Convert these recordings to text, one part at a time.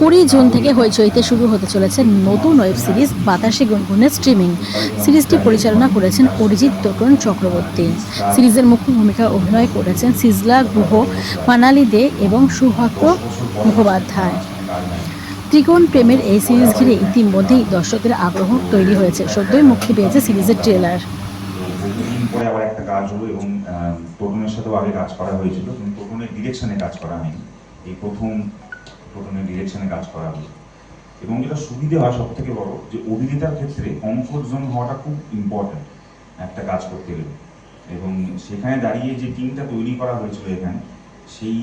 20 June থেকে হইচইতে শুরু হতে চলেছে নতুন ওয়েব সিরিজ বাতাসে গুনগুনে স্ট্রিমিং। সিরিজটি পরিচালনা করেছেন অরিজিৎ টোটন চক্রবর্তী। সিরিজের মুখ্য ভূমিকা অভিনয় করেছেন সিজলা গুহ, মানালি দে এবং সুহদ্র মুখোপাধ্যায়। ত্রিকোণ প্রেমের এই সিরিজ ঘিরে ইতিমধ্যেই দর্শকদের আগ্রহ তৈরি হয়েছে। সদ্যই মুক্তি পেয়েছে সিরিজের ট্রেলার। বহুদিন পরে আবার একটা কাজ হলো এবং টোটনের সাথেও আগে কাজ করা হয়েছিল, কিন্তু টোটনের ডিরেকশনে কাজ করা হয়নি। এই প্রথম টোটনের ডিরেকশনে কাজ করা হলো। এবং যেটা সুবিধে হয় সব থেকে বড়, যে অভিনেতার ক্ষেত্রে কমফোর্ট জোন হওয়াটা খুব ইম্পর্ট্যান্ট একটা কাজ করতে গেলে। এবং সেখানে দাঁড়িয়ে যে টিমটা তৈরি করা হয়েছিল এখানে, সেই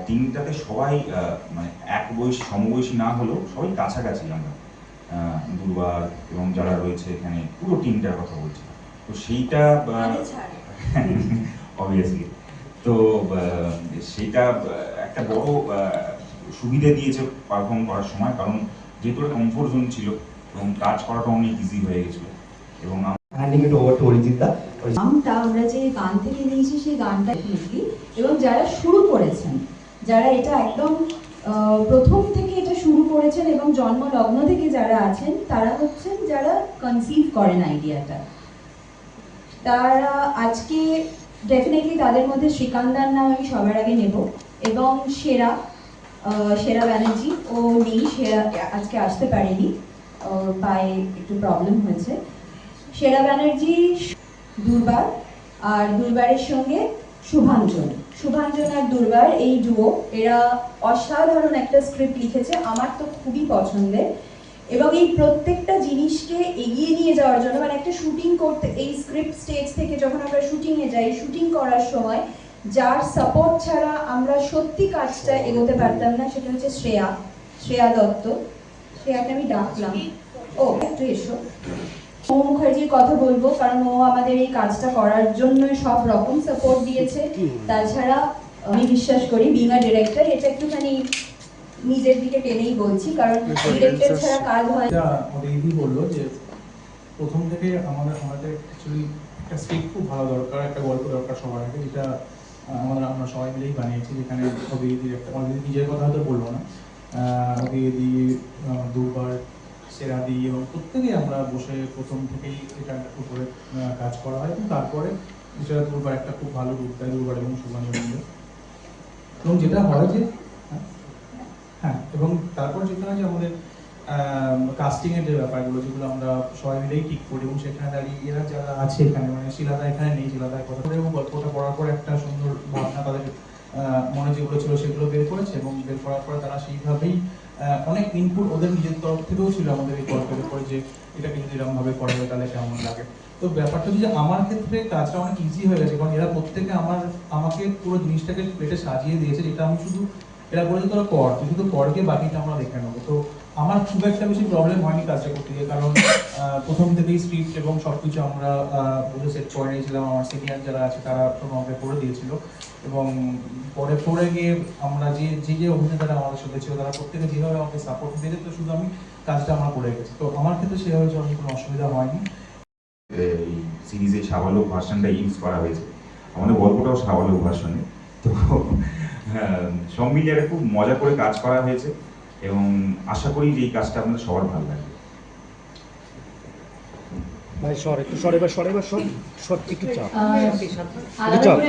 টিমটাতে সবাই মানে এক বয়সী সমবয়সী না হলেও সবাই কাছাকাছি আমরা, দুর্বার এবং যারা রয়েছে এখানে পুরো টিমটার কথা বলছি। তো সেইটা অবভিয়াসলি তো সেইটা একটা বড় সুবিধা দিয়েছে পারফর্ম করার সময়, কারণ যেহেতু একটা কমফোর্ট জোন ছিল এবং কাজ করাটা অনেক ইজি হয়ে গেছিল। এবং নামটা আমরা যে গান থেকে নিয়েছি সেই গানটা লিখি, এবং যারা শুরু করেছেন, যারা এটা একদম প্রথম থেকে এটা শুরু করেছেন এবং জন্মলগ্ন থেকে যারা আছেন, তারা হচ্ছেন যারা কনসিভ করেন আইডিয়াটা। তারা আজকে ডেফিনেটলি তাদের মধ্যে শ্রীকান্তার নাম আমি সবার আগে নেব, এবং সেরা ব্যানার্জি ও নেই, সেরা আজকে আসতে পারেনি, পায়ে একটু প্রবলেম হয়েছে। সেরা ব্যানার্জি, দুর্বার, আর দুর্বারের সঙ্গে শুভাঞ্জন আর দুর্বার, এই ডুও, এরা অসাধারণ একটা স্ক্রিপ্ট লিখেছে, আমার তো খুবই পছন্দের। এবং এই প্রত্যেকটা জিনিসকে এগিয়ে নিয়ে যাওয়ার জন্য, মানে একটা শুটিং করতে, এই স্ক্রিপ্ট স্টেজ থেকে যখন আমরা শুটিংয়ে যাই, শুটিং করার সময় যার সাপোর্ট ছাড়া আমরা সত্যি কাজটা এগোতে পারতাম না, সেটা হচ্ছে শ্রেয়া দত্ত। শ্রেয়াকে আমি ডাকলাম, ও একটু এসো। ও মুখার্জির কথা বলবো, কারণ ও আমাদের এই কাজটা করার জন্য সব রকম সাপোর্ট দিয়েছে। তাছাড়া আমি বিশ্বাস করি বিং আ ডিরেক্টর, এটা একটুখানি নিজের দিকে টেনেই বলছি, কারণ ডিরেক্টর ছাড়া কাজ হয় না। দিদি বললো যে প্রথম থেকে আমাদের অ্যাকচুয়ালি একটা স্ক্রিপ্ট খুব ভালো দরকার, একটা গল্প দরকার সবার আগে, যেটা আমরা সবাই মিলেই বানিয়েছি। যেখানে অদিদির একটা, অদিদি নিজের কথা হয়তো বলবো না, অদিদি, দুর্বার, সেরাদি এবং প্রত্যেকেই আমরা বসে প্রথম থেকেই এটা উপরে কাজ করা হয়, এবং তারপরে সেটা দুর্বার একটা খুব ভালো রূপ দেয়, দুর্বার এবং শুভাঞ্জন মিলে। এবং যেটা হয় যে হ্যাঁ, এবং তারপর যেটা হয় যে আমাদের কাস্টিং এর যে ব্যাপারগুলো, যেগুলো আমরা সবাই মিলেই ঠিক করি, এবং সেখানে দাঁড়িয়ে এরা যারা আছে এখানে, মানে শিলাদা এখানে নেই, শিলাদার কথা বলে এবং গল্পটা পড়ার পর একটা সুন্দর ভাবনা তাদের মনে যেগুলো ছিল সেগুলো বের করেছে, এবং বের করার পরে তারা সেইভাবেই অনেক ইনপুট ওদের নিজের তরফ থেকেও ছিল আমাদের এই গল্পের উপরে, যে এটাকে যদি এরকম ভাবে করা যায় তাহলে কেমন লাগে। তো ব্যাপারটা যে আমার ক্ষেত্রে কাজটা অনেক ইজি হয়ে গেছে, কারণ এরা প্রত্যেকে আমাকে পুরো জিনিসটাকে প্লেটে সাজিয়ে দিয়েছে, যেটা আমি শুধু, এরা বলেছে তোরা কর, তুই শুধু করকে বাকিটা আমরা দেখে নেবো। তো আমার খুব একটা বেশি প্রবলেম হয়নি কাজটা করতে গিয়ে, কারণ প্রথম থেকেই স্ক্রিপ্ট এবং সবকিছু আমরা বুঝে সেট করে নিয়েছিলাম। আমার সিনিয়র যারা আছে তারা সব আমাকে করে দিয়েছিল, এবং পরে গিয়ে আমরা যে অভিনেতারা আমাদের সাথে ছিল তারা প্রত্যেকে যেভাবে আমাকে সাপোর্ট দিয়েছে, তো শুধু আমি কাজটা আমার করে গেছি। তো আমার ক্ষেত্রে সেভাবে আমি কোনো অসুবিধা হয়নি। এই সিরিজে সাবালক ভার্সনটা ইউজ করা হয়েছে, আমাদের গল্পটাও সাবালক ভার্সনে। তো সব মিলিয়ে খুব মজা করে কাজ করা হয়েছে, এবং আশা করি যে এই কাজটা আপনাদের সবার ভালো লাগবে।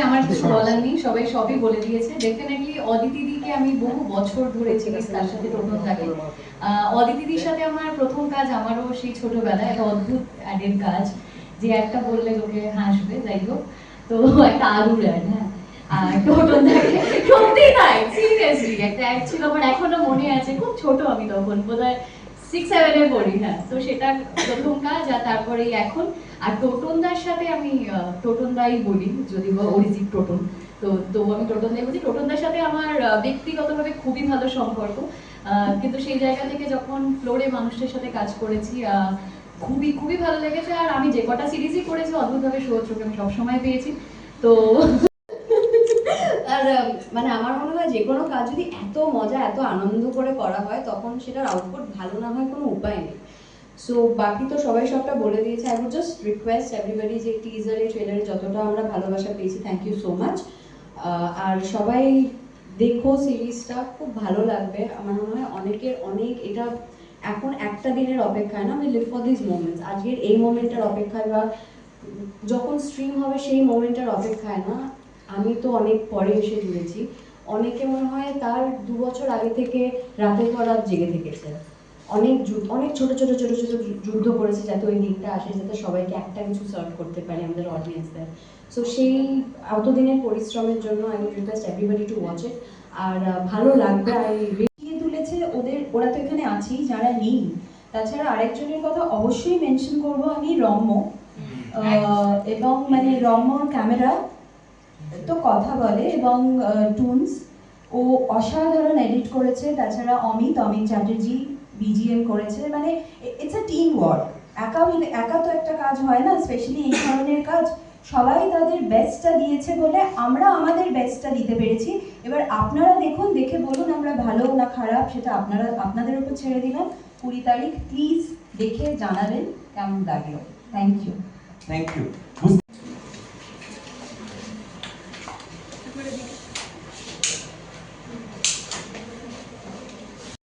আমার কিছু বলার নেই, সবাই সবই বলে দিয়েছে। ডেফিনেটলি অদিতি দিদিকে আমি বহু বছর ধরে চিনি, তার সাথে টোটন থাকে। অদিতি দিদির সাথে আমার প্রথম কাজ, আমারও সেই ছোটবেলায় একটা অদ্ভুত অ্যাডের কাজ, যে একটা বললে লোকে হাসবে, যাই হোক, তো একটা আলুর অ্যাড, হ্যাঁ, আর টোটন থাকে সত্যি তাই, সিরিয়াসলি একটা অ্যাড ছিল, আমার এখনো মনে আছে, খুব ছোট আমি তখন, বোধহয় 6-7 পড়ি, হ্যাঁ। তো সেটা প্রথম কাজ, আর তারপরে এখন। আর টোটনদার সাথে আমি টোটনদাই বলি, যদি অরিজিৎ টোটন, তো আমি টোটনদাই বলছি। টোটনদার সাথে আমার ব্যক্তিগতভাবে খুবই ভালো সম্পর্ক, কিন্তু সেই জায়গা থেকে যখন ফ্লোরে মানুষের সাথে কাজ করেছি, খুবই খুবই ভালো লেগেছে। আর আমি যে কটা সিরিজই করেছি অদ্ভুতভাবে সহযোগ আমি সবসময় পেয়েছি। তো আর মানে আমার মনে হয় যে কোনো কাজ যদি এত মজা, এত আনন্দ করে করা হয়, তখন সেটার আউটপুট ভালো না হয় কোনো উপায় নেই। সো বাকি তো সবাই সবটা বলে দিয়েছে। I would just request everybody, যে টিজারে ট্রেলারে যতটা আমরা ভালোবাসা পেয়েছি, থ্যাংক ইউ সো মাচ। আর সবাই দেখো সিরিজটা, খুব ভালো লাগবে। আমার মনে হয় অনেকের অনেক এটা এখন একটা দিনের অপেক্ষায় না, আমি লিভ ফর দিস মোমেন্টস, আজকের এই মোমেন্টটার অপেক্ষায় বা যখন স্ট্রিম হবে সেই মোমেন্টটার অপেক্ষায় না। আমি তো অনেক পরে এসে জুড়েছি, অনেকে মনে হয় তার 2 বছর আগে থেকে রাতের পর রাত জেগে থেকেছে, অনেক ছোট ছোট ছোট ছোট যুদ্ধ করেছে যাতে ওই দিনটা আসে, যাতে সবাইকে একটা কিছু সার্ভ করতে পারে আমাদের অডিয়েন্সদের। সো সেই অতদিনের পরিশ্রমের জন্য I will request everybody to watch it. আর ভালো লাগবে। রিভিউ তুলেছে ওরা তো এখানে আছেই, যারা নেই। তাছাড়া আরেকজনের কথা অবশ্যই মেনশন করব আমি, রম্য। এবং মানে রম্যর ক্যামেরা তো কথা বলে, এবং টুনস ও অসাধারণ এডিট করেছে। তাছাড়া অমিত চ্যাটার্জি বিজিএম করেছে। মানে ইটস আ টিম ওয়ার্ক, একা তো একটা কাজ হয় না, স্পেশালি এই ধরনের কাজ। সবাই তাদের বেস্টটা দিয়েছে বলে আমরা আমাদের বেস্টটা দিতে পেরেছি। এবার আপনারা দেখুন, দেখে বলুন আমরা ভালো না খারাপ, সেটা আপনাদের উপর ছেড়ে দিলাম। 20 তারিখ প্লিজ দেখে জানাবেন কেমন লাগলো। Thank you. Thank you.